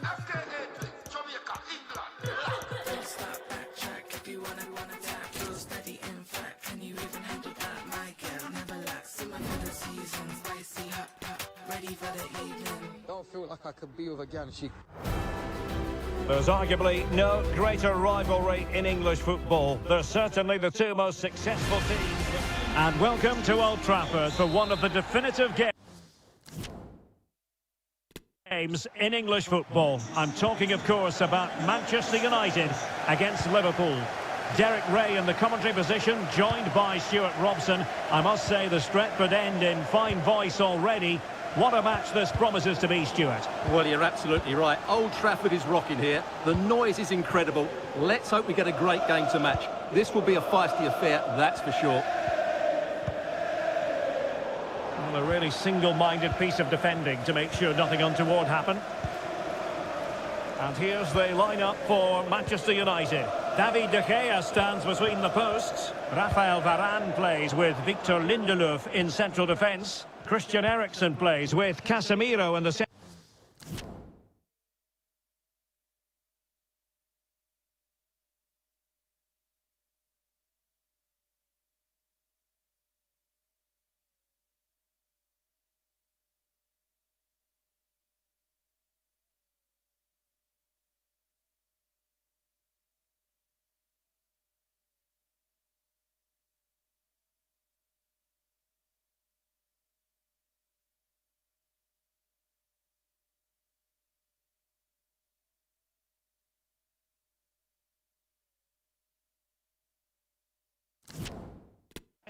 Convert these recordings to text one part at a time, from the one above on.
Don't stop, backtrack if you wanna tap. Feel steady in fact. Can you even handle that? My girl never lacks. Summer for the seasons. Spicy hot, ready for the evening. Don't feel like I could be with a girl and she... There's arguably no greater rivalry in English football. They're certainly the two most successful teams. And welcome to Old Trafford for one of the definitive games in English football. I'm talking, of course, about Manchester United against Liverpool. Derek Ray in the commentary position, joined by Stuart Robson. I must say the Stretford end in fine voice already. What a match this promises to be, Stuart. Well, you're absolutely right. Old Trafford is rocking here. The noise is incredible. Let's hope we get a great game to match. This will be a feisty affair, that's for sure. Well, a really single-minded piece of defending to make sure nothing untoward happened. And here's the lineup for Manchester United. David De Gea stands between the posts. Rafael Varane plays with Victor Lindelof in central defence. Christian Eriksen plays with Casemiro in the centre.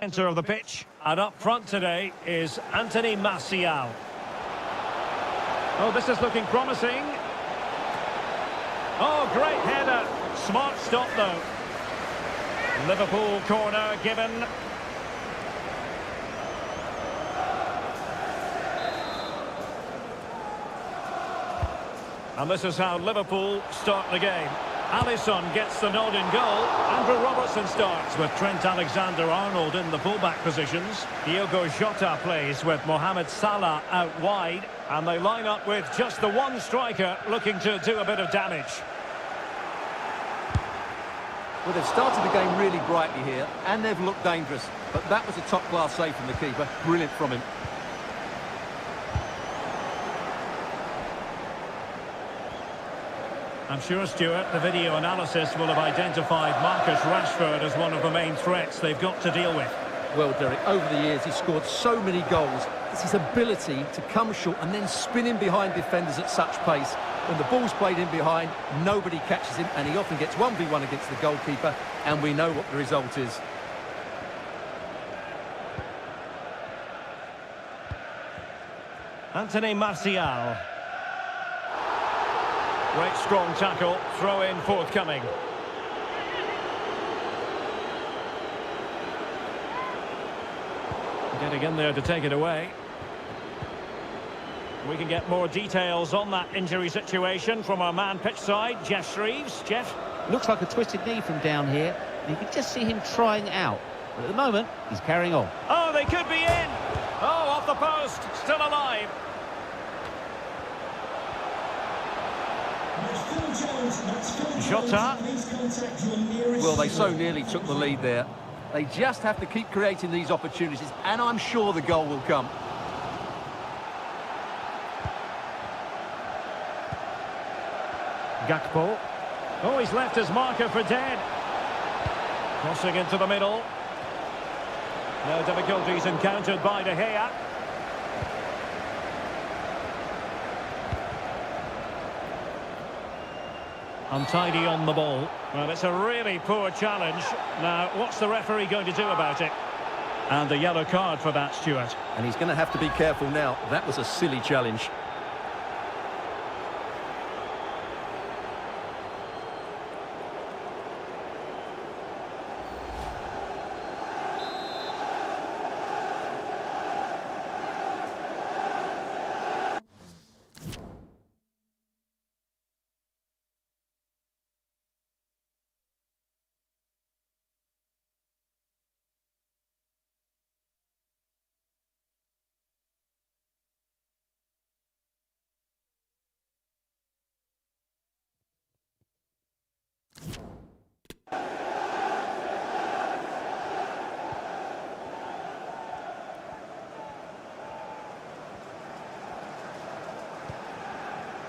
Centre of the pitch, and up front today is Anthony Martial. Oh, this is looking promising. Oh, great header. Smart stop, though. Liverpool corner given. And this is how Liverpool start the game. Alisson gets the nod in goal. Andrew Robertson starts with Trent Alexander-Arnold in the fullback positions. Diogo Jota plays with Mohamed Salah out wide. And they line up with just the one striker looking to do a bit of damage. Well, they've started the game really brightly here, and they've looked dangerous. But that was a top-class save from the keeper. Brilliant from him. I'm sure, Stuart, the video analysis will have identified Marcus Rashford as one of the main threats they've got to deal with. Well, Derek, over the years he's scored so many goals. It's his ability to come short and then spin in behind defenders at such pace. When the ball's played in behind, nobody catches him, and he often gets 1v1 against the goalkeeper, and we know what the result is. Anthony Martial. Great strong tackle, throw in forthcoming. Getting in there to take it away. We can get more details on that injury situation from our man pitch side, Jeff Shreves. Jeff? Looks like a twisted knee from down here, and you can just see him trying out. But at the moment, he's carrying on. Oh, they could be in! Oh, off the post, still alive. Jota. Well, they so nearly took the lead there. They just have to keep creating these opportunities, and I'm sure the goal will come. Gakpo. Oh, he's left his marker for dead. Crossing into the middle. No difficulties encountered by De Gea. Untidy on the ball. Well, it's a really poor challenge. Now, what's the referee going to do about it? And a yellow card for that, Stuart. And he's going to have to be careful now. That was a silly challenge.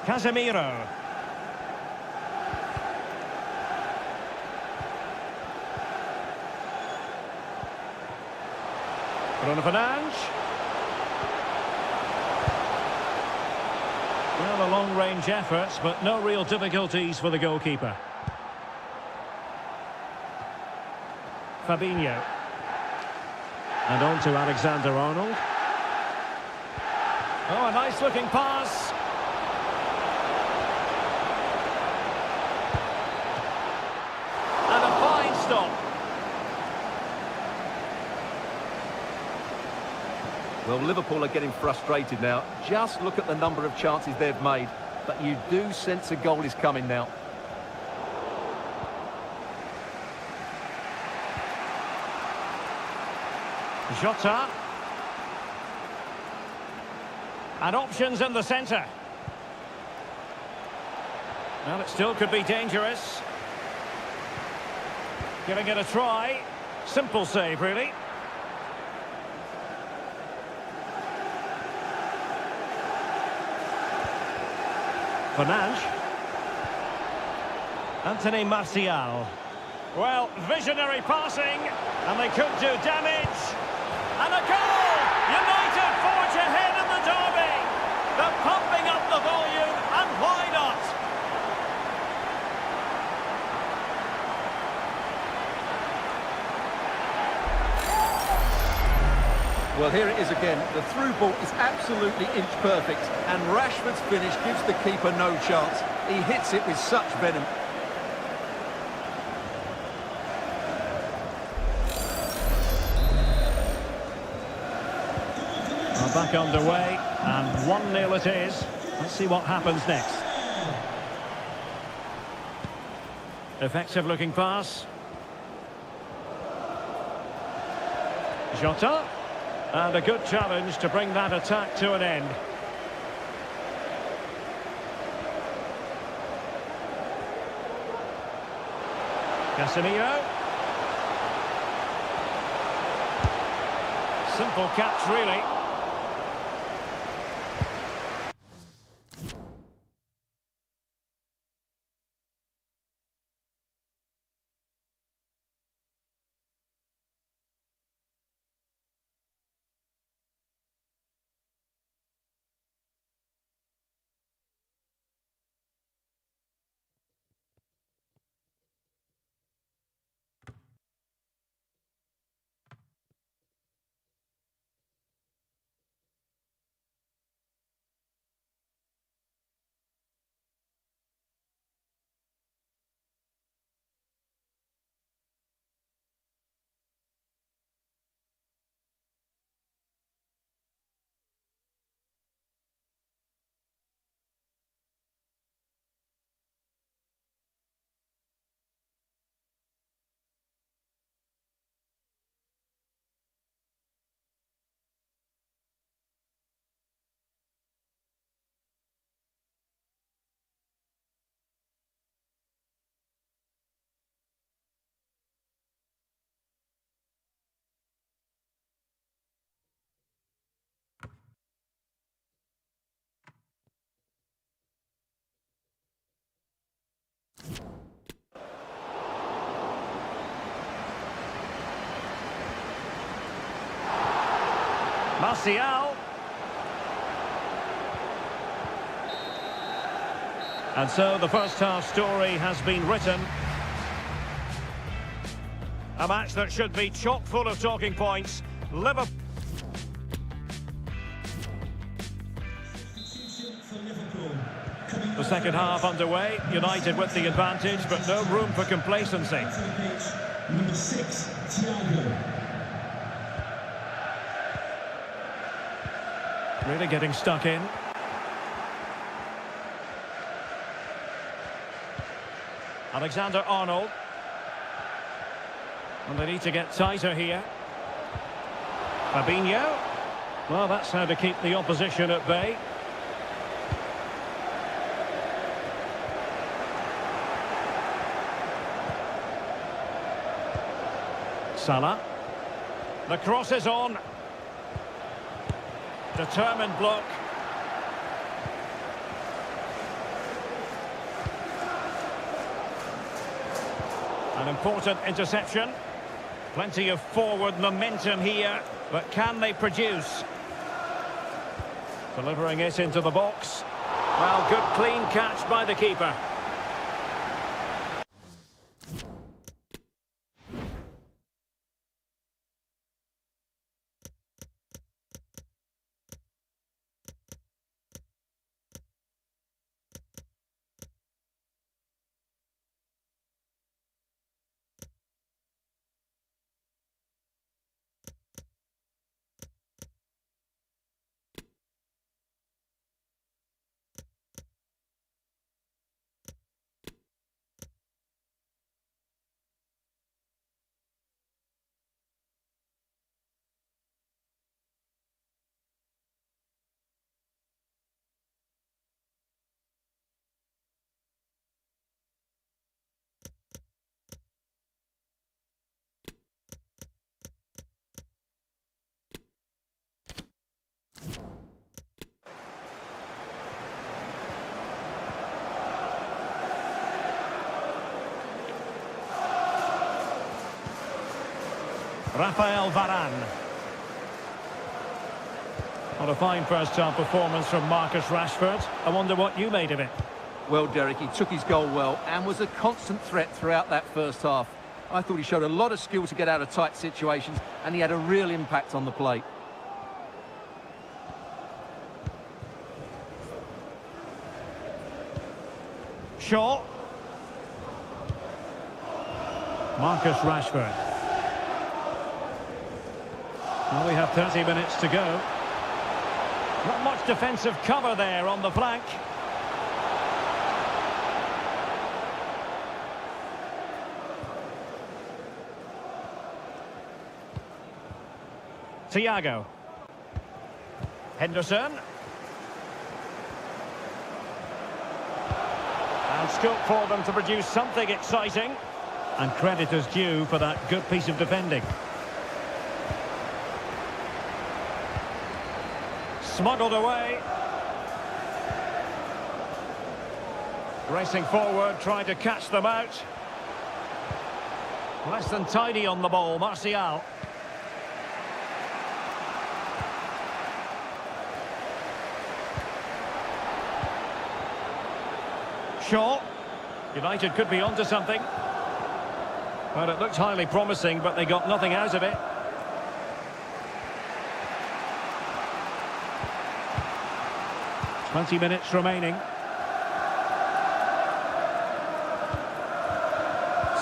Casemiro. Bruno Fernandes. Well, a long-range effort, but no real difficulties for the goalkeeper. Fabinho. And on to Alexander-Arnold. Oh, a nice-looking pass. And a fine stop. Well, Liverpool are getting frustrated now. Just look at the number of chances they've made. But you do sense a goal is coming now. Jota. And options in the centre. Well, it still could be dangerous. Giving it a try. Simple save, really. Fernandes. Anthony Martial. Well, visionary passing, and they could do damage. And a goal! United forge ahead in the derby. They're pumping up the volume, and why not? Well, here it is again. The through ball is absolutely inch perfect, and Rashford's finish gives the keeper no chance. He hits it with such venom. Well, back underway, and 1-0 it is. Let's see what happens next. Effective looking pass. Jota. And a good challenge to bring that attack to an end. Casemiro. Simple catch, really. Martial. And so the first half story has been written. A match that should be chock full of talking points. Liverpool. The second half underway. United with the advantage, but no room for complacency. Number 6, Thiago. Really getting stuck in. Alexander-Arnold. And they need to get tighter here. Fabinho. Well, that's how to keep the opposition at bay. Salah. The cross is on. Determined block. An important interception. Plenty of forward momentum here, but can they produce? Delivering it into the box. Well, good clean catch by the keeper. Rafael Varane. What a fine first-half performance from Marcus Rashford. I wonder what you made of it. Well, Derek, he took his goal well and was a constant threat throughout that first half. I thought he showed a lot of skill to get out of tight situations, and he had a real impact on the plate. Shaw. Marcus Rashford. Well, we have 30 minutes to go. Not much defensive cover there on the flank. Thiago. Henderson. And scope for them to produce something exciting. And credit is due for that good piece of defending. Smuggled away. Racing forward, trying to catch them out. Less than tidy on the ball, Martial. Shaw. United could be onto something. Well, it looked highly promising, but they got nothing out of it. Twenty minutes remaining.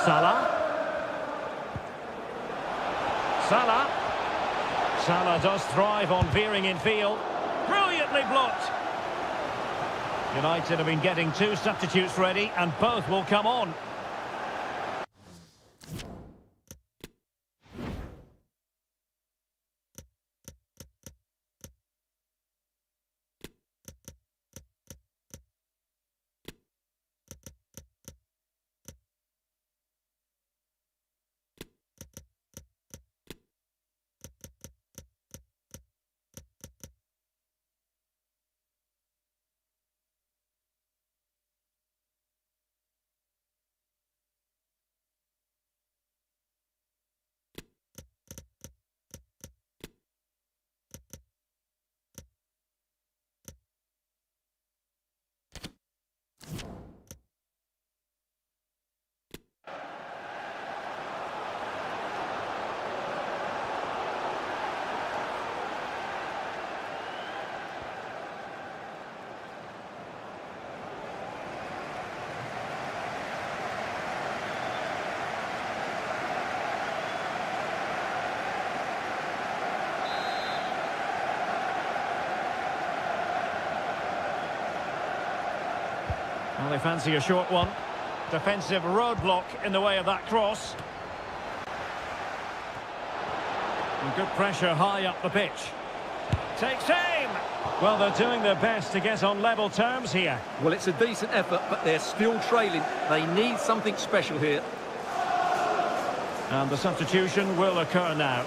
Salah. Salah does thrive on veering in field. Brilliantly blocked. United have been getting two substitutes ready, and both will come on. Well, they fancy a short one. Defensive roadblock in the way of that cross. And good pressure high up the pitch. Takes aim! Well, they're doing their best to get on level terms here. Well, it's a decent effort, but they're still trailing. They need something special here. And the substitution will occur now.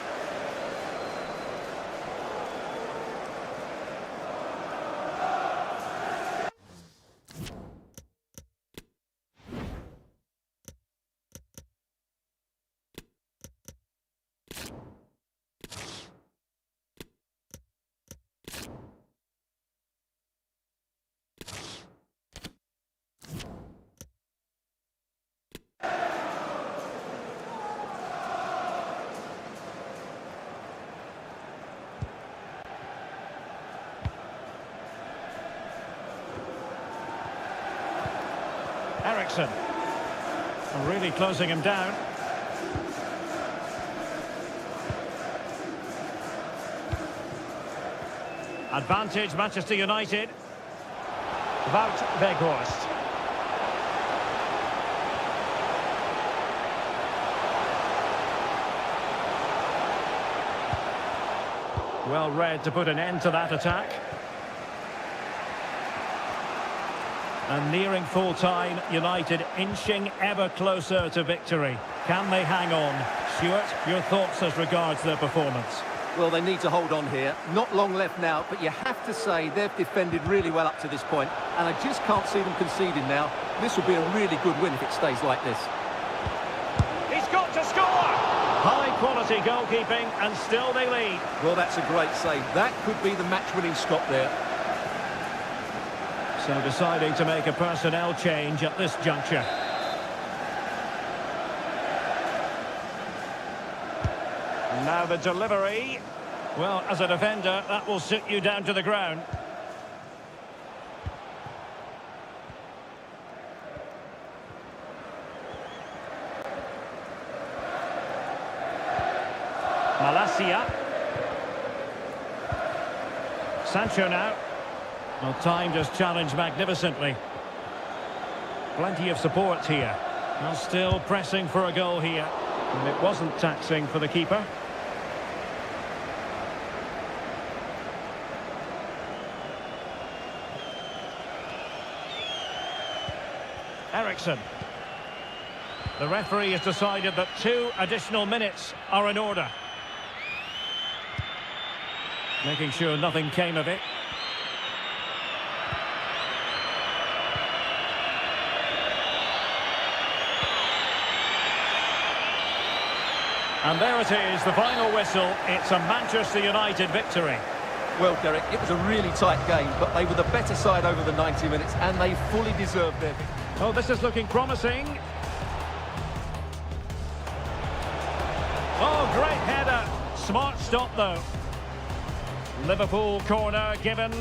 Ericsson. Really closing him down. Advantage Manchester United. Wout Weghorst. Well read to put an end to that attack. And nearing full time, United inching ever closer to victory. Can they hang on? Stuart, your thoughts as regards their performance? Well, they need to hold on here. Not long left now, but you have to say they've defended really well up to this point, and I just can't see them conceding now. This will be a really good win if it stays like this. He's got to score! High-quality goalkeeping, and still they lead. Well, that's a great save. That could be the match-winning stop there. So deciding to make a personnel change at this juncture. Now the delivery. Well, as a defender, that will sit you down to the ground. Malacia. Sancho now. Well, timed his challenge magnificently. Plenty of support here. Well, still pressing for a goal here. And it wasn't taxing for the keeper. Ericsson. The referee has decided that 2 additional minutes are in order. Making sure nothing came of it. And there it is, the final whistle. It's a Manchester United victory. Well, Derek, it was a really tight game, but they were the better side over the 90 minutes, and they fully deserved their victory. Oh, this is looking promising. Oh, great header. Smart stop, though. Liverpool corner given.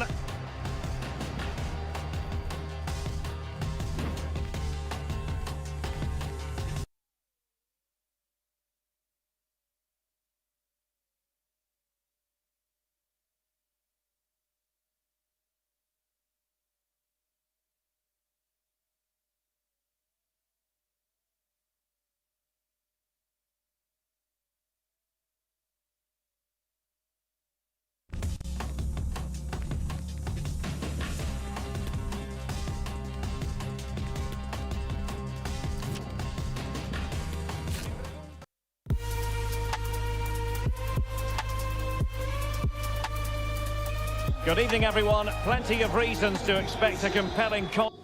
Good evening, everyone. Plenty of reasons to expect a compelling contest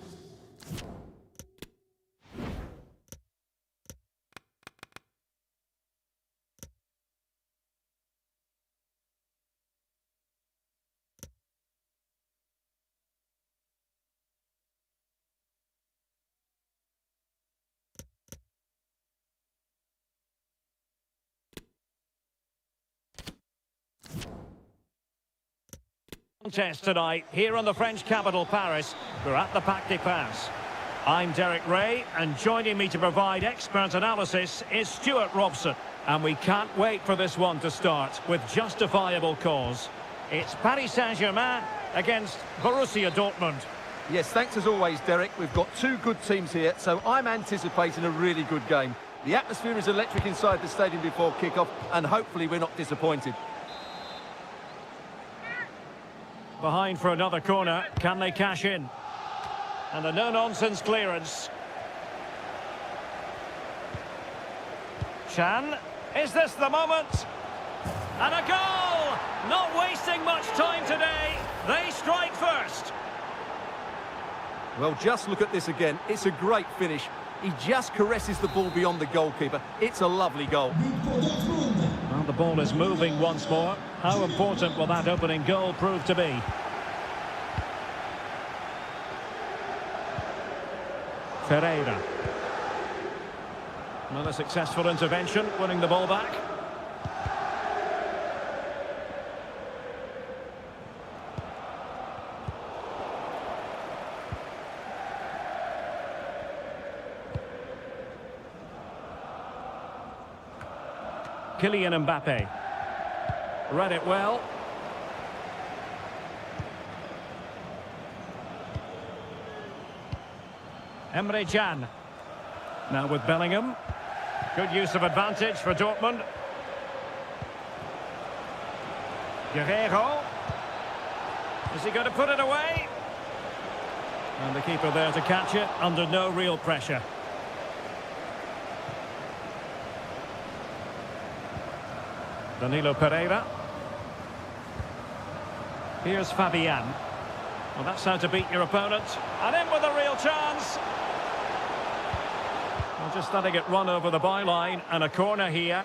tonight here on the French capital, Paris. We're at the Parc des Princes. I'm Derek Ray, and joining me to provide expert analysis is Stuart Robson. And we can't wait for this one to start with justifiable cause. It's Paris Saint-Germain against Borussia Dortmund. Yes, thanks as always, Derek. We've got 2 good teams here, so I'm anticipating a really good game. The atmosphere is electric inside the stadium before kick-off, and hopefully we're not disappointed. Behind for another corner. Can they cash in? And a no-nonsense clearance. Chan. Is this the moment? And a goal! Not wasting much time today. They strike first. Well, just look at this again. It's a great finish. He just caresses the ball beyond the goalkeeper. It's a lovely goal. Well, the ball is moving once more. How important will that opening goal prove to be? Ferreira. Another successful intervention, winning the ball back. Kylian Mbappe. Read it well. Emre Can. Now with Bellingham. Good use of advantage for Dortmund. Guerreiro. Is he going to put it away? And the keeper there to catch it under no real pressure. Danilo Pereira. Here's Fabian. Well, that's how to beat your opponent. And in with a real chance. Well, just letting it run over the byline, and a corner here.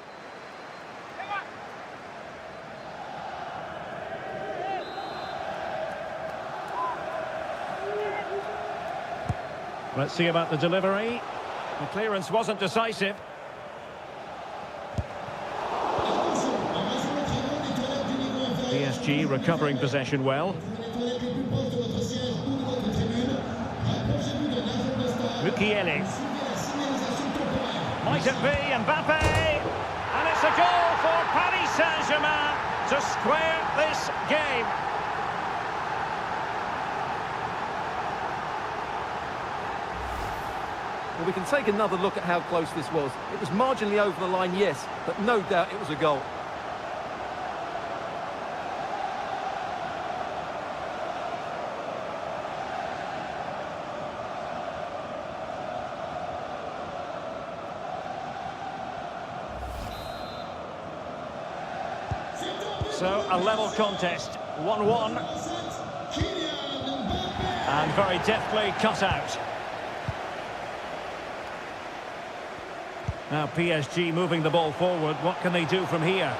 Let's see about the delivery. The clearance wasn't decisive. PSG recovering possession well. Mukiele. Might it be Mbappe? And it's a goal for Paris Saint-Germain to square this game. Well, we can take another look at how close this was. It was marginally over the line, yes, but no doubt it was a goal. So, a level contest, 1-1. And very deftly cut out. Now PSG moving the ball forward. What can they do from here?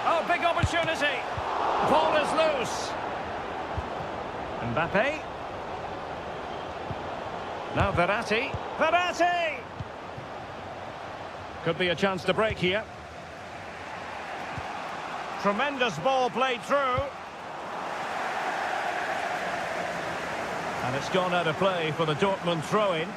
Oh, big opportunity. Ball is loose. Mbappe. Now Verratti. Verratti! Could be a chance to break here. Tremendous ball played through. And it's gone out of play for the Dortmund throw-in.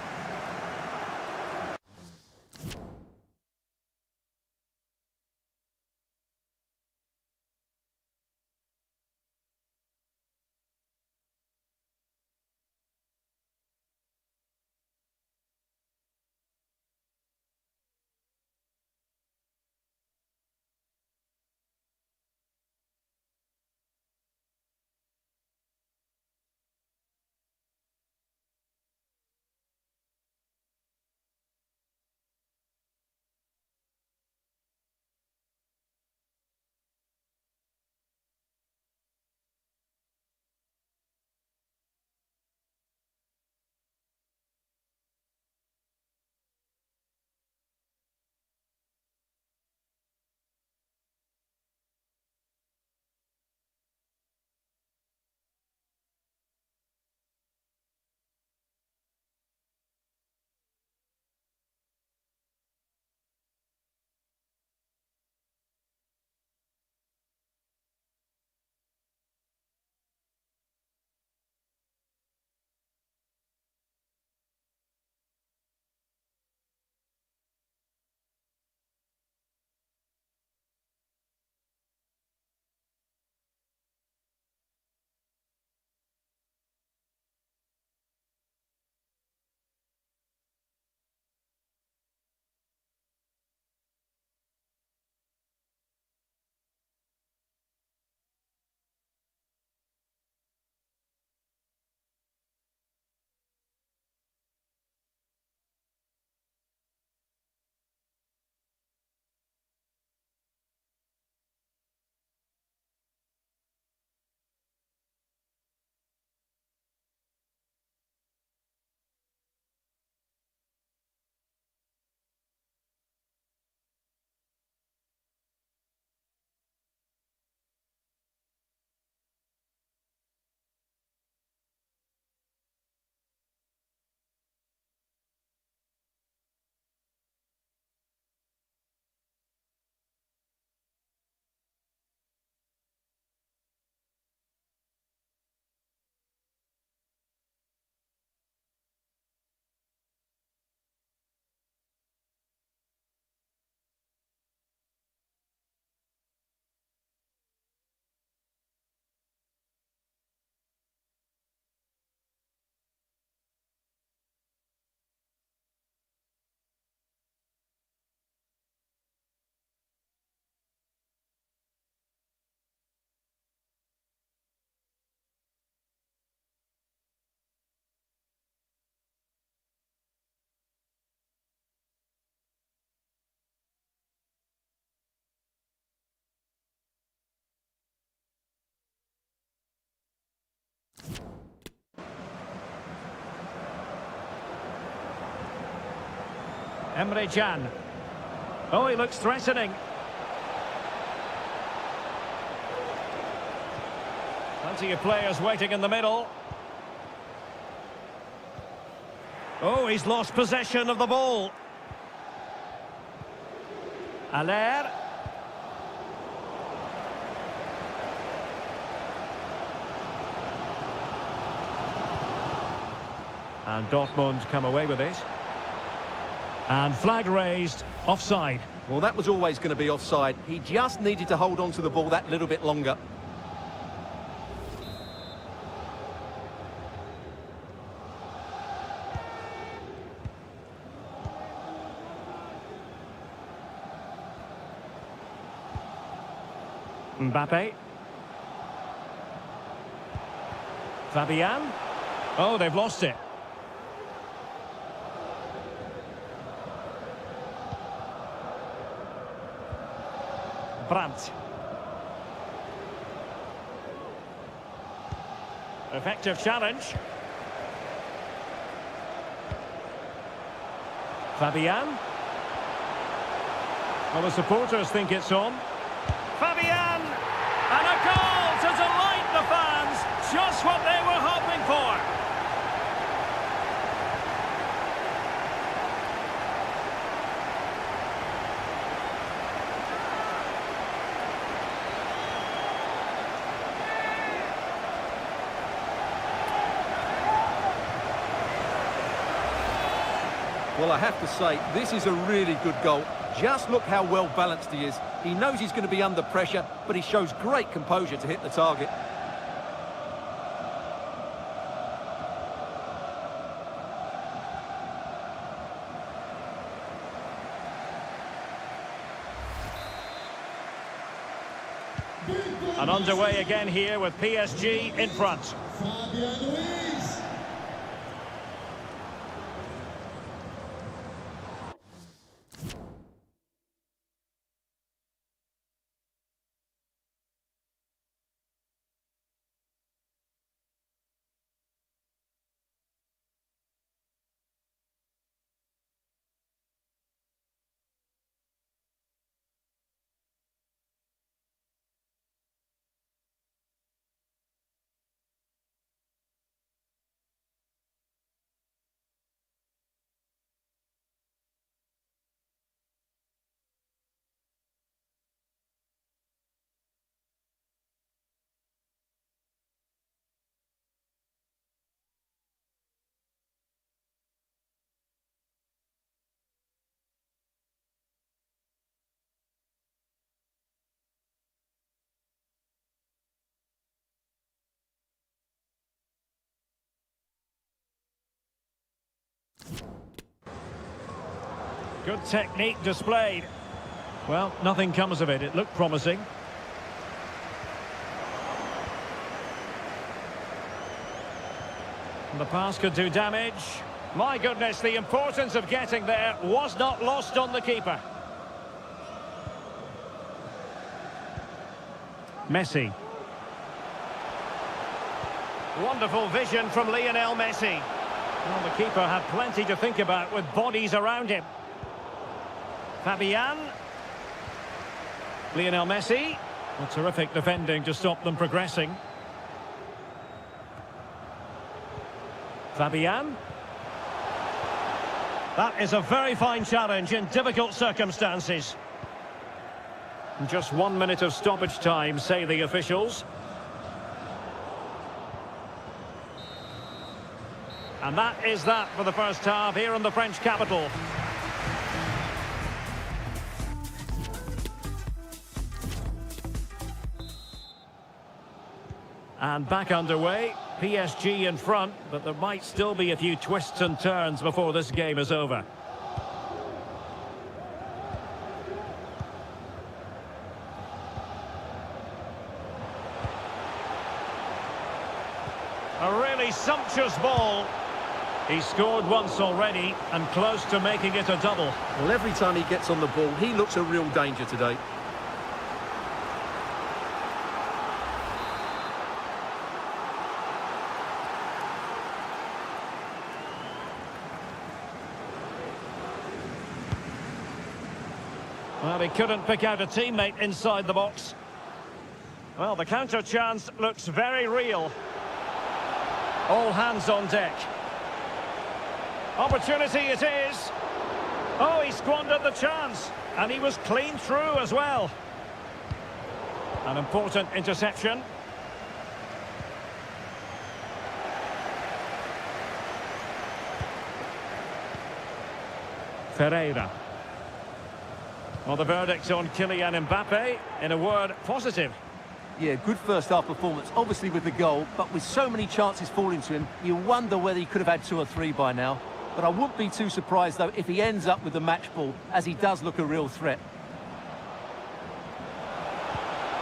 Emre Can. Oh, he looks threatening. Plenty of players waiting in the middle. Oh, he's lost possession of the ball. Aller. And Dortmund come away with it. And flag raised, offside. Well, that was always going to be offside. He just needed to hold on to the ball that little bit longer. Mbappe. Fabian. Oh, they've lost it. Brandt. Effective challenge. Fabian. Well, the supporters think it's on. Fabian! And a goal to delight the fans. Just what they were hoping for. Well, I have to say, this is a really good goal. Just look how well balanced he is. He knows he's going to be under pressure, but he shows great composure to hit the target. And underway again here with PSG in front. Good technique displayed. Well, nothing comes of it. It looked promising. And the pass could do damage. My goodness, the importance of getting there was not lost on the keeper. Messi. Wonderful vision from Lionel Messi. Well, the keeper had plenty to think about with bodies around him. Fabian. Lionel Messi. Well, terrific defending to stop them progressing. Fabian. That is a very fine challenge in difficult circumstances. Just 1 minute of stoppage time, say the officials. And that is that for the first half here in the French capital. And back underway, PSG in front, but there might still be a few twists and turns before this game is over. A really sumptuous ball. He scored once already and close to making it a double. Well, every time he gets on the ball, he looks a real danger today. Well, he couldn't pick out a teammate inside the box. Well, the counter chance looks very real. All hands on deck. Opportunity it is. Oh, he squandered the chance. And he was clean through as well. An important interception. Ferreira. Well, the verdict on Kylian Mbappe, in a word, positive. Yeah, good first half performance, obviously with the goal, but with so many chances falling to him, you wonder whether he could have had 2 or 3 by now. But I wouldn't be too surprised, though, if he ends up with the match ball, as he does look a real threat.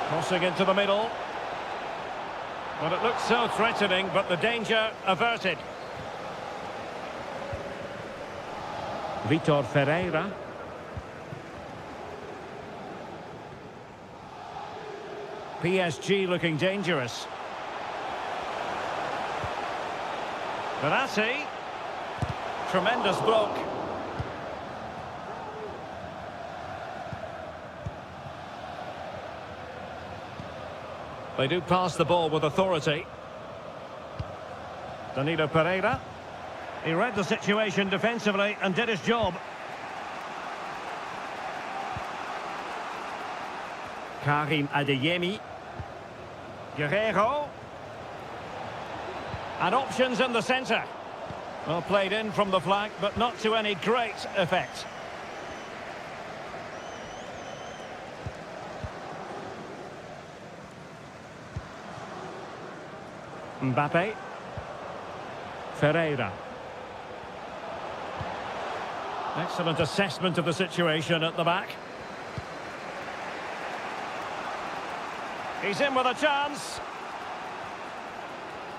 Crossing into the middle. Well, it looks so threatening, but the danger averted. Vitor Ferreira. PSG looking dangerous. Verratti. Tremendous block. They do pass the ball with authority. Danilo Pereira. He read the situation defensively and did his job. Karim Adeyemi. Guerreiro. And options in the centre. Well, played in from the flank, but not to any great effect. Mbappe. Ferreira. Excellent assessment of the situation at the back. He's in with a chance.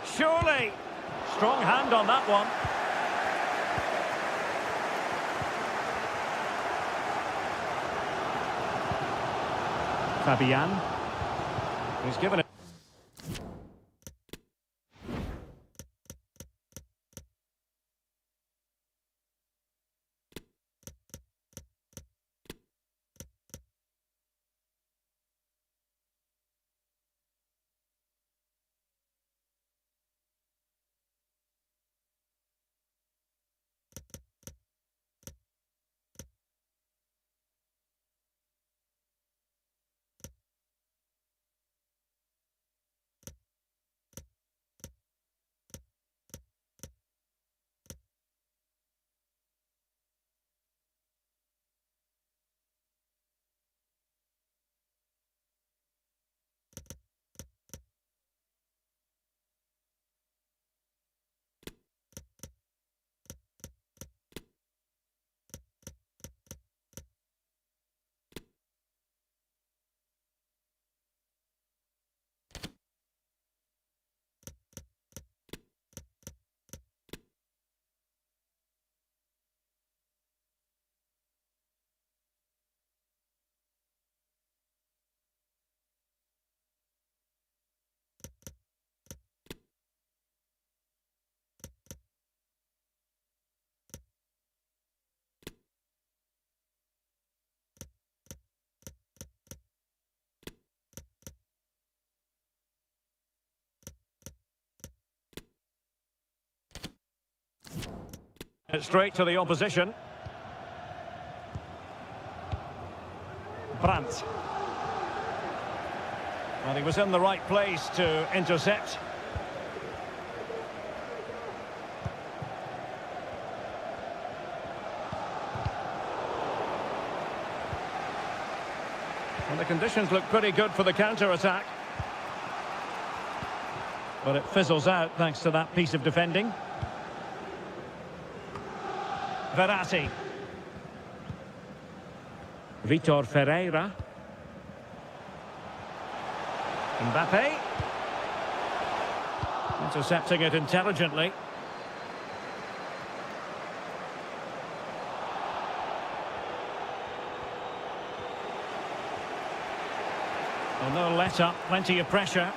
Surely. Strong hand on that one. Fabian. He's given it. Straight to the opposition. Brandt. Well, he was in the right place to intercept. And the conditions look pretty good for the counter-attack. But it fizzles out thanks to that piece of defending. Verratti. Vitor Ferreira. Mbappe. Intercepting it intelligently. Well, no let-up, plenty of pressure.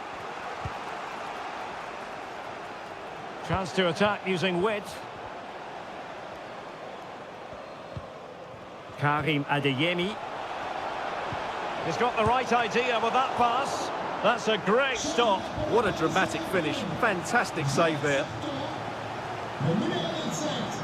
Chance to attack using width. Karim Adeyemi. He's got the right idea with that pass. That's a great stop. What a dramatic finish. Fantastic save there. Le numéro 27,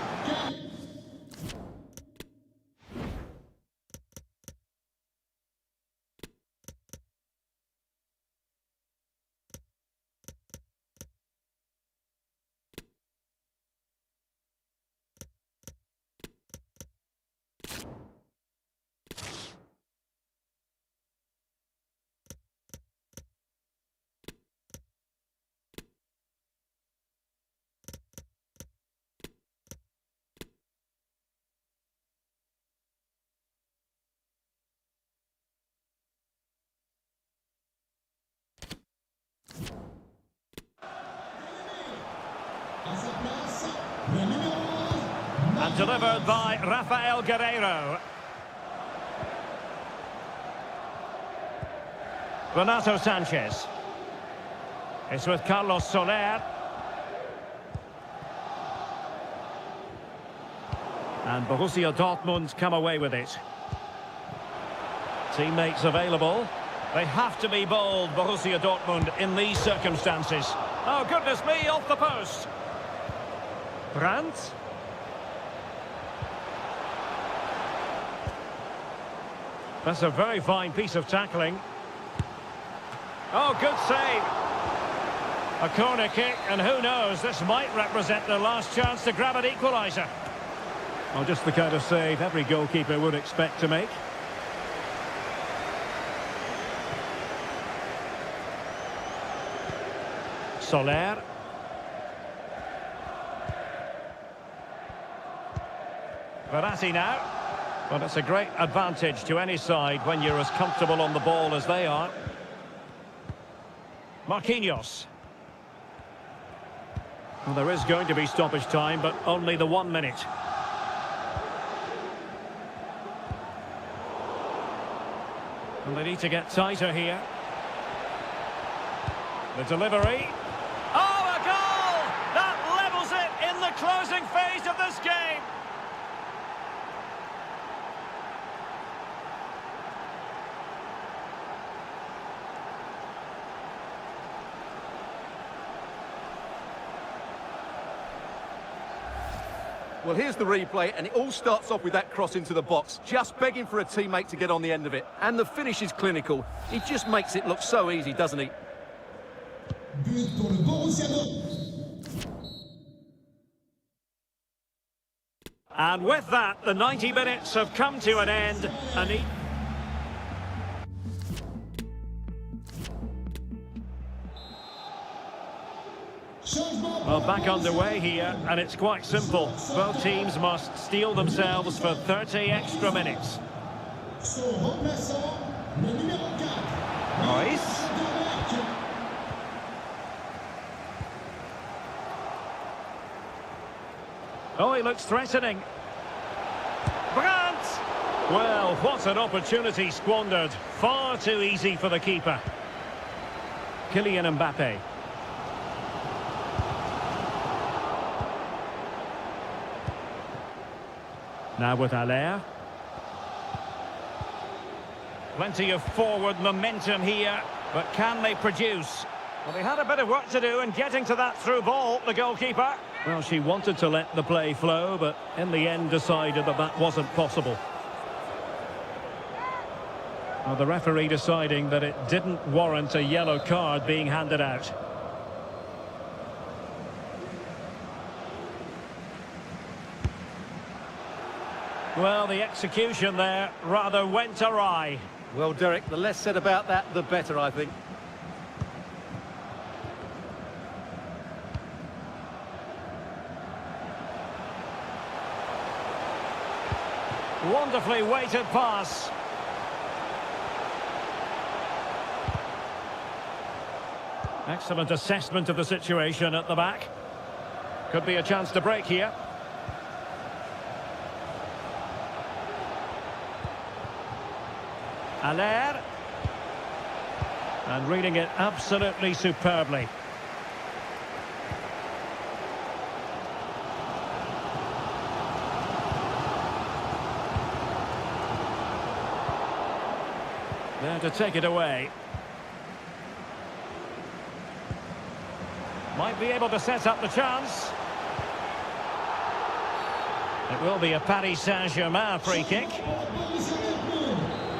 à sa place, le numéro 1. And delivered by Rafael Guerreiro. Renato Sanchez. It's with Carlos Soler. And Borussia Dortmund come away with it. Teammates available. They have to be bold, Borussia Dortmund, in these circumstances. Oh, goodness me, off the post. Brandt. That's a very fine piece of tackling. Oh, good save. A corner kick, and who knows, this might represent their last chance to grab an equaliser. Well, just the kind of save every goalkeeper would expect to make. Soler. Verratti now. Well, it's a great advantage to any side when you're as comfortable on the ball as they are. Marquinhos. Well, there is going to be stoppage time, but only the 1 minute. And they need to get tighter here. The delivery. Oh, a goal! That levels it in the closing phase of this game. Well, here's the replay, and it all starts off with that cross into the box, just begging for a teammate to get on the end of it. And the finish is clinical. He just makes it look so easy, doesn't he? But pour le Borussia Dortmund. And with that, the 90 minutes have come to an end. Well, back underway here, and it's quite simple. Both teams must steel themselves for 30 extra minutes. Son remplaçant, le numéro 4. Nice. Oh, he looks threatening. Brandt! Well, what an opportunity squandered. Far too easy for the keeper. Kylian Mbappe. Now with Allaire. Plenty of forward momentum here, but can they produce? Well, they had a bit of work to do in getting to that through ball, the goalkeeper. Well, she wanted to let the play flow, but in the end decided that that wasn't possible. Well, the referee deciding that it didn't warrant a yellow card being handed out. Well, the execution there rather went awry. Well, Derek, the less said about that, the better, I think. Wonderfully weighted pass. Excellent assessment of the situation at the back. Could be a chance to break here. Allaire. And reading it absolutely superbly. There to take it away. Might be able to set up the chance. It will be a Paris Saint-Germain free kick.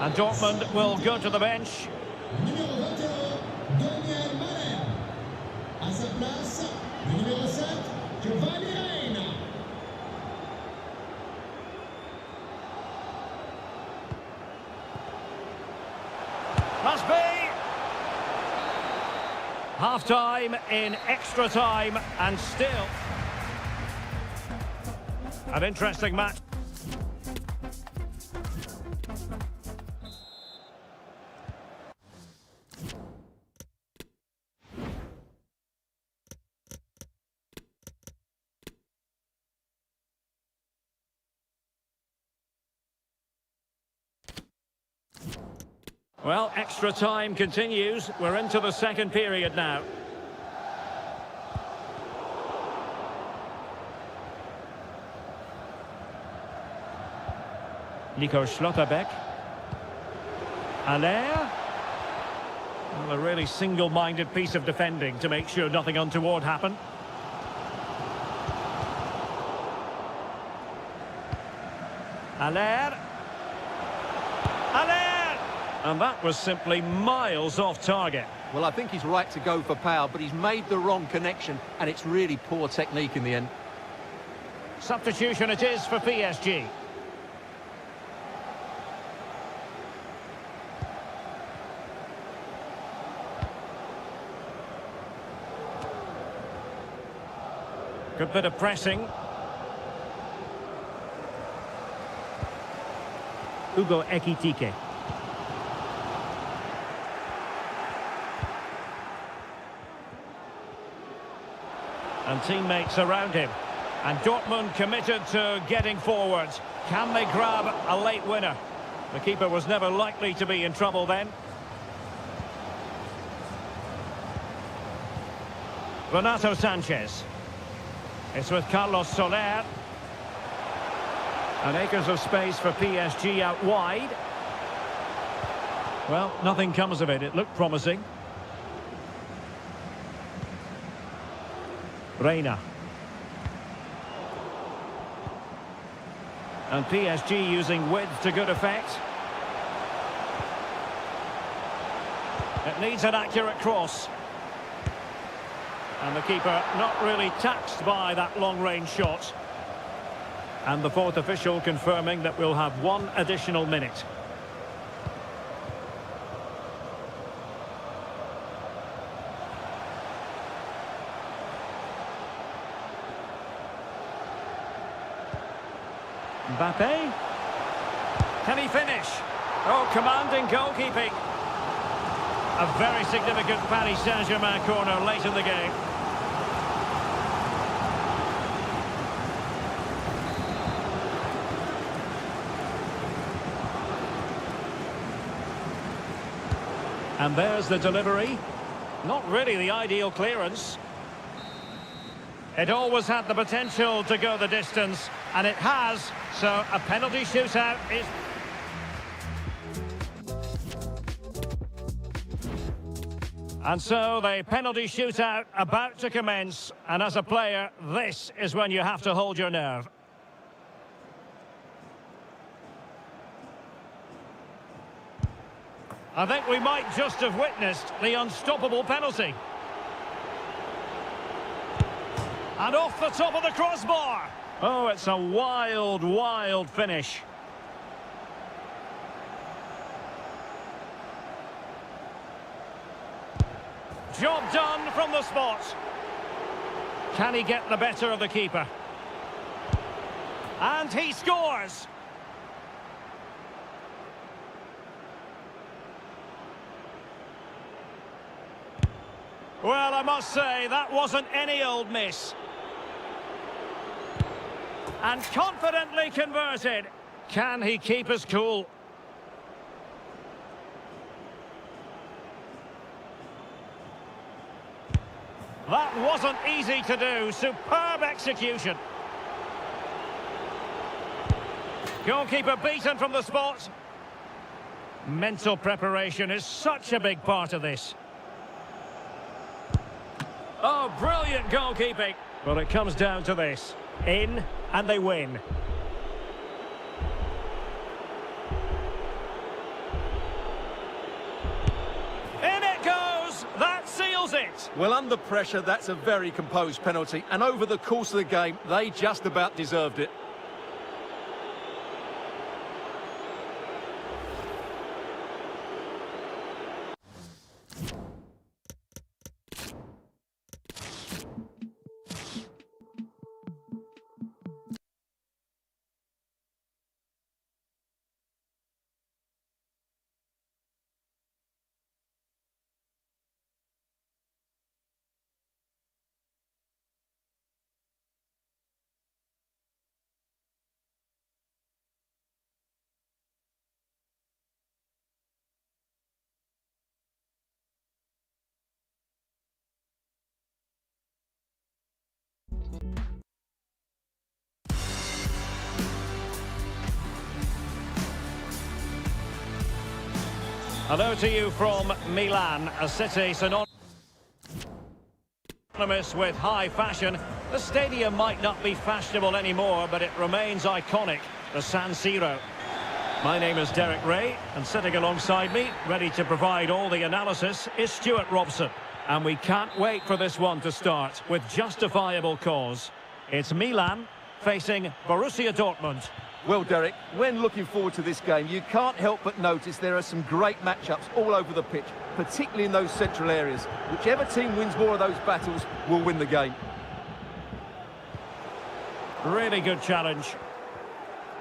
And Dortmund will go to the bench. Numéro 21, Daniel Malin. À sa place, le numéro 7, Giovanni Reina. Must be! Half-time in extra time, and still an interesting match. Well, extra time continues. We're into the second period now. Nico Schlotterbeck. Allaire. Well, a really single-minded piece of defending to make sure nothing untoward happened. Allaire. Allaire! And that was simply miles off target. Well, I think he's right to go for power, but he's made the wrong connection, and it's really poor technique in the end. Substitution it is for PSG. Good bit of pressing. Hugo Ekitike. And teammates around him. And Dortmund committed to getting forward. Can they grab a late winner? The keeper was never likely to be in trouble then. Renato Sanchez. It's with Carlos Soler. And acres of space for PSG out wide. Well, nothing comes of it. It looked promising. Reina. And PSG using width to good effect. It needs an accurate cross. And the keeper not really taxed by that long-range shot. And the fourth official confirming that we'll have one additional minute. Mbappe. Can he finish? Oh, commanding goalkeeping. A very significant Paris Saint-Germain corner late in the game. And there's the delivery. Not really the ideal clearance. It always had the potential to go the distance, and it has, so a penalty shootout is... And so the penalty shootout about to commence, and as a player, this is when you have to hold your nerve. I think we might just have witnessed the unstoppable penalty. And off the top of the crossbar. Oh, it's a wild, wild finish. Job done from the spot. Can he get the better of the keeper? And he scores. Well, I must say, that wasn't any old miss. And confidently converted. Can he keep his cool? That wasn't easy to do. Superb execution. Goalkeeper beaten from the spot. Mental preparation is such a big part of this. Oh, brilliant goalkeeping. Well, it comes down to this. In, and they win. In it goes! That seals it! Well, under pressure, that's a very composed penalty. And over the course of the game, they just about deserved it. Hello to you from Milan, a city synonymous with high fashion. The stadium might not be fashionable anymore, but it remains iconic, the San Siro. My name is Derek Ray, and sitting alongside me, ready to provide all the analysis, is Stuart Robson. And we can't wait for this one to start, with justifiable cause. It's Milan facing Borussia Dortmund. Well, Derek, when looking forward to this game, you can't help but notice there are some great matchups all over the pitch, particularly in those central areas. Whichever team wins more of those battles will win the game. Really good challenge.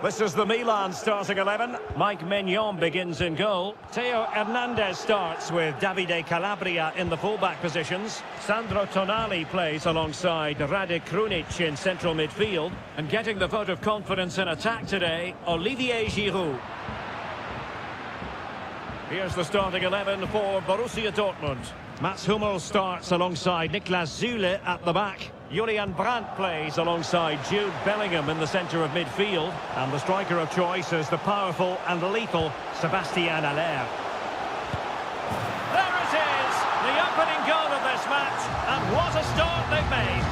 This is the Milan starting 11. Mike Maignan begins in goal. Theo Hernandez starts with Davide Calabria in the fullback positions. Sandro Tonali plays alongside Rade Krunic in central midfield. And getting the vote of confidence in attack today, Olivier Giroud. Here's the starting 11 for Borussia Dortmund. Mats Hummels starts alongside Niklas Süle at the back. Julian Brandt plays alongside Jude Bellingham in the centre of midfield. And the striker of choice is the powerful and lethal Sébastien Haller. There it is! The opening goal of this match. And what a start they've made.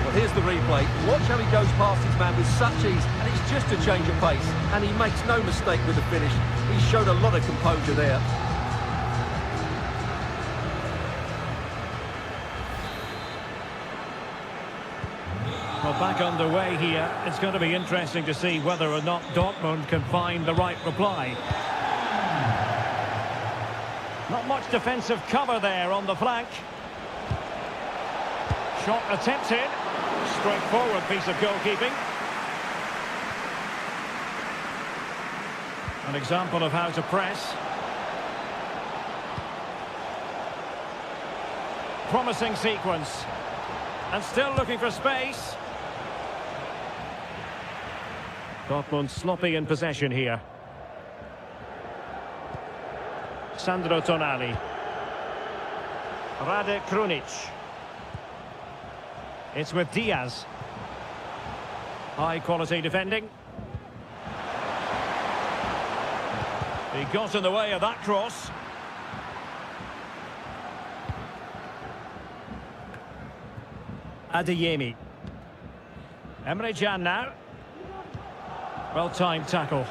Well, here's the replay. Watch how he goes past his man with such ease, and it's just a change of pace. And he makes no mistake with the finish. He showed a lot of composure there. Well, back underway here. It's going to be interesting to see whether or not Dortmund can find the right reply. Not much defensive cover there on the flank. Shot attempted. Straightforward piece of goalkeeping. An example of how to press. Promising sequence. And still looking for space. Dortmund sloppy in possession here. Sandro Tonali. Rade Krunic. It's with Diaz. High quality defending. He got in the way of that cross. Adeyemi. Emre Can now. Well-timed tackle.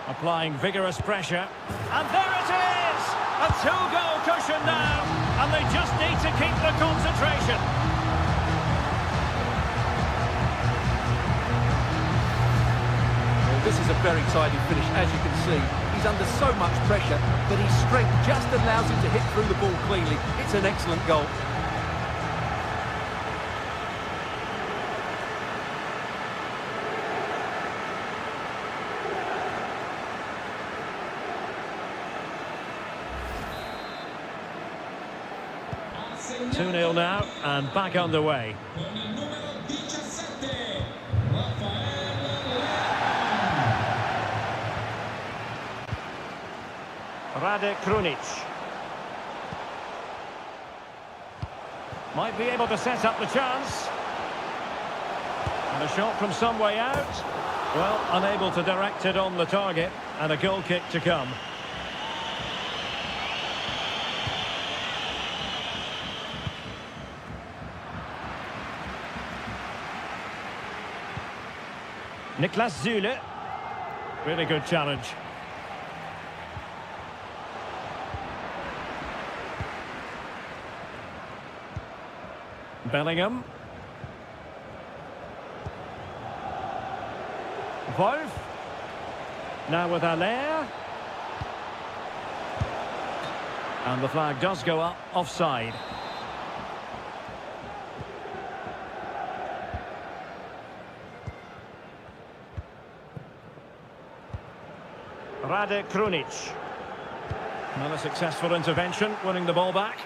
Applying vigorous pressure. And there it is! A two-goal cushion now. And they just need to keep the concentration. Well, this is a very tidy finish, as you can see. He's under so much pressure, but his strength just allows him to hit through the ball cleanly. It's an excellent goal. Two 2-0 now, and back underway. Rade Krunic. Might be able to set up the chance. And a shot from some way out. Well, unable to direct it on the target. And a goal kick to come. Niklas Zule. Really good challenge. Bellingham. Wolf. Now with Allaire. And the flag does go up, offside. Rade Krunic. Another successful intervention, winning the ball back.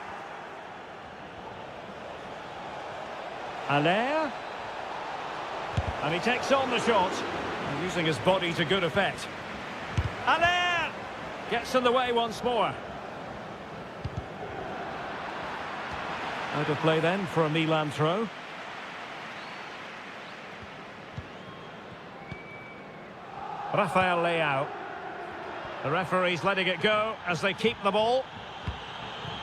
Allaire. And he takes on the shot, using his body to good effect. Allaire gets in the way once more. Out of play then for a Milan throw. Rafael Leao. The referee's letting it go as they keep the ball.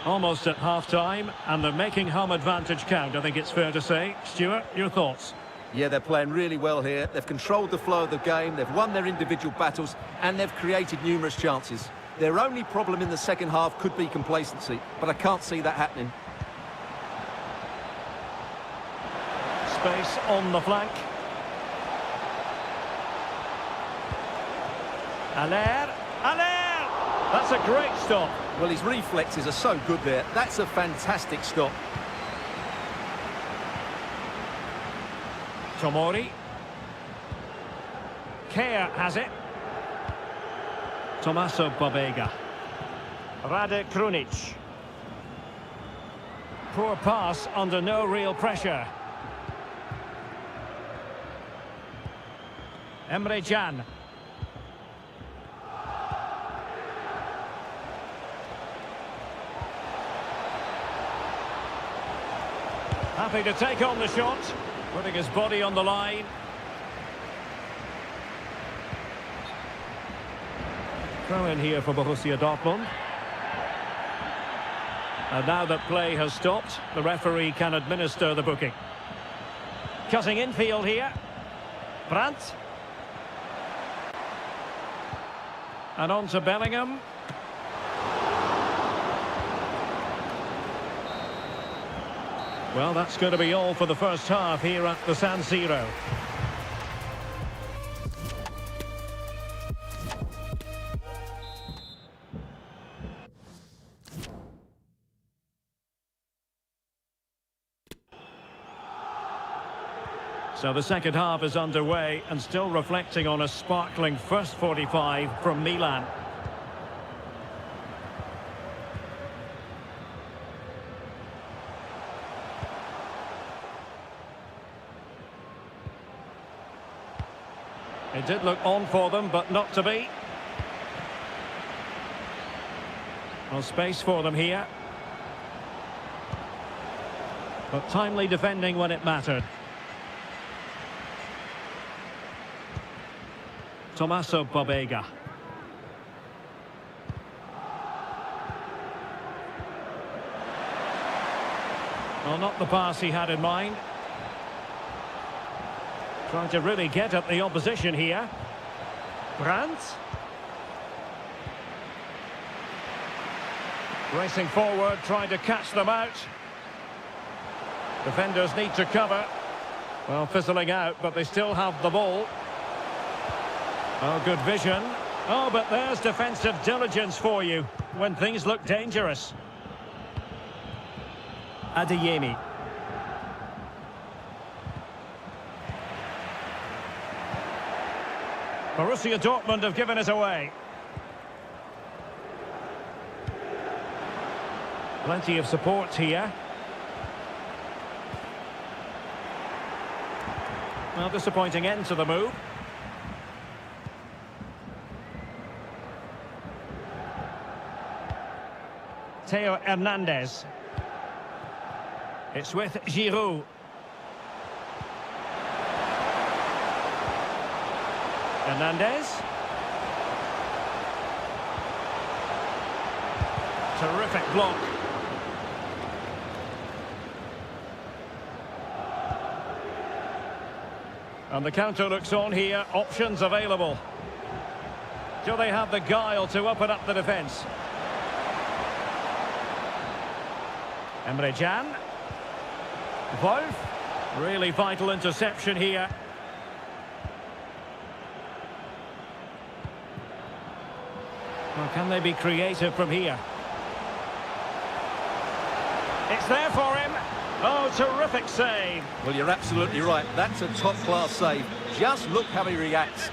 Almost at half-time, and they're making home advantage count, I think it's fair to say. Stuart, your thoughts? Yeah, they're playing really well here. They've controlled the flow of the game, they've won their individual battles, and they've created numerous chances. Their only problem in the second half could be complacency, but I can't see that happening. Space on the flank. Allaire. Allaire! That's a great stop. Well, his reflexes are so good there. That's a fantastic stop. Tomori. Kea has it. Tommaso Babega. Rade Krunic. Poor pass under no real pressure. Emre Can. Happy to take on the shot, putting his body on the line. Throw in here for Borussia Dortmund. And now that play has stopped, the referee can administer the booking. Cutting infield here. Brandt. And on to Bellingham. Well, that's going to be all for the first half here at the San Siro. So the second half is underway and still reflecting on a sparkling first 45 from Milan. It did look on for them, but not to be. Well, space for them here. But timely defending when it mattered. Tommaso Babega. Well, not the pass he had in mind. Trying to really get at the opposition here. Brandt. Racing forward, trying to catch them out. Defenders need to cover. Well, fizzling out, but they still have the ball. Oh, good vision. Oh, but there's defensive diligence for you when things look dangerous. Adeyemi. Borussia Dortmund have given it away. Plenty of support here. Well, disappointing end to the move. Theo Hernandez. It's with Giroud. Hernandez. Terrific block. And the counter looks on here. Options available. Do they have the guile to open up the defence? Emre Can. Wolf. Really vital interception here. Well, can they be creative from here? It's there for him. Oh, terrific save. Well, you're absolutely right. That's a top-class save. Just look how he reacts.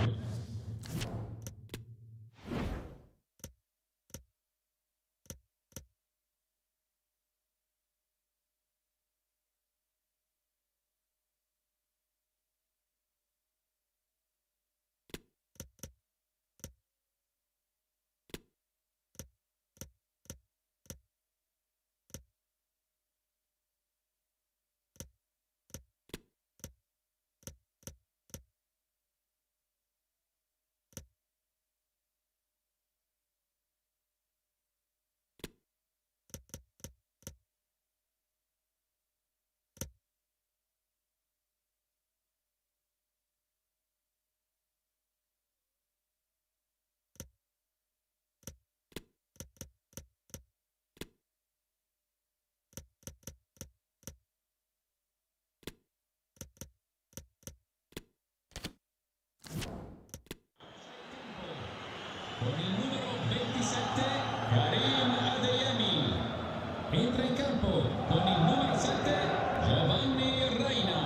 Con il numero 27, Karim Adeyemi. Entra in campo con il numero 7, Giovanni Reina.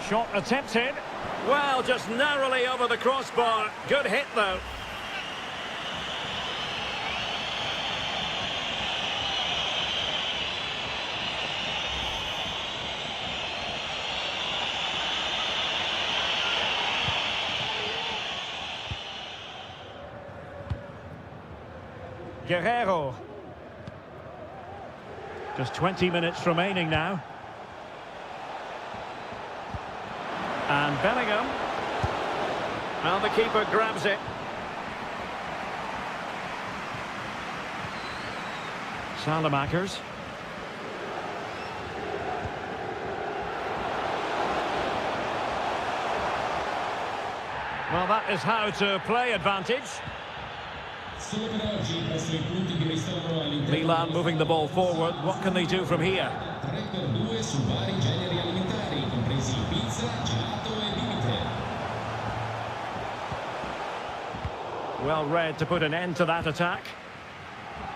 Shot attempted. Well, just narrowly over the crossbar. Good hit, though. Guerrero. Just 20 minutes remaining now. And Bellingham. And the keeper grabs it. Salamakers. Well, that is how to play advantage. Solo per oggi presso i punti di ristoro all'interno. Milan moving the ball forward. What can they do from here? 3x2 su vari generi alimentari, compresi pizza, gelato e bibite. Well read to put an end to that attack.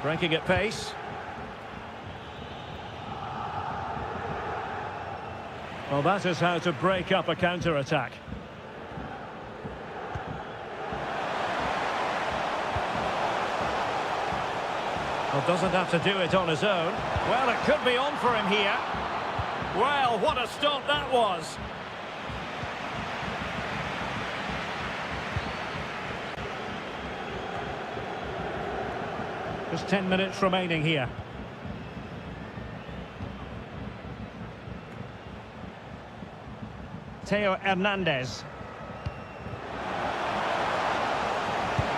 Breaking at pace. Well, that is how to break up a counter-attack. Well, doesn't have to do it on his own. Well, it could be on for him here. Well, what a stop that was. Just 10 minutes remaining here. Theo Hernandez.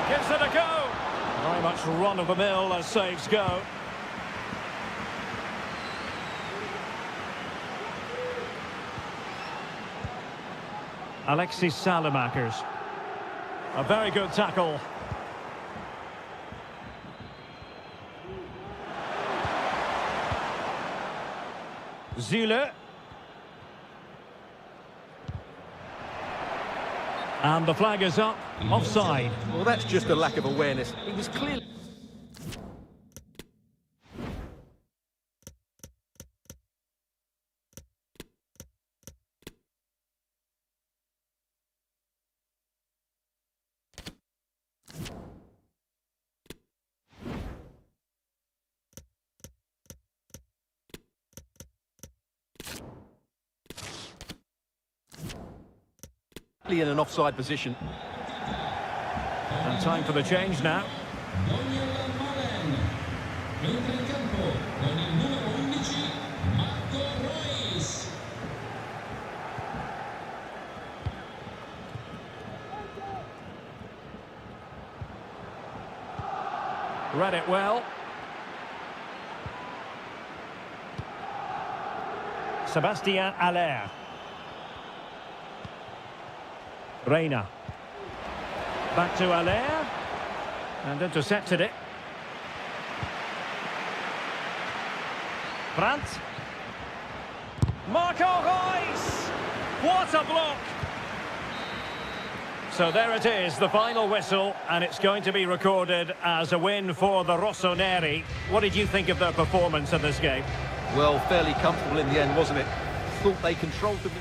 Gives it a go. Very much run-of-the-mill as saves go. Alexis Salamakers. A very good tackle. Zule. And the flag is up. Offside. Well, that's just a lack of awareness. It was clearly... in an offside position. And time for the change now. Entra in campo con il numero 11 Marco Reus. Read it well. Sébastien Haller. Reina. Back to Haller. And intercepted it. Brandt. Marco Reus! What a block! So there it is, the final whistle, and it's going to be recorded as a win for the Rossoneri. What did you think of their performance in this game? Well, fairly comfortable in the end, wasn't it? Thought they controlled the...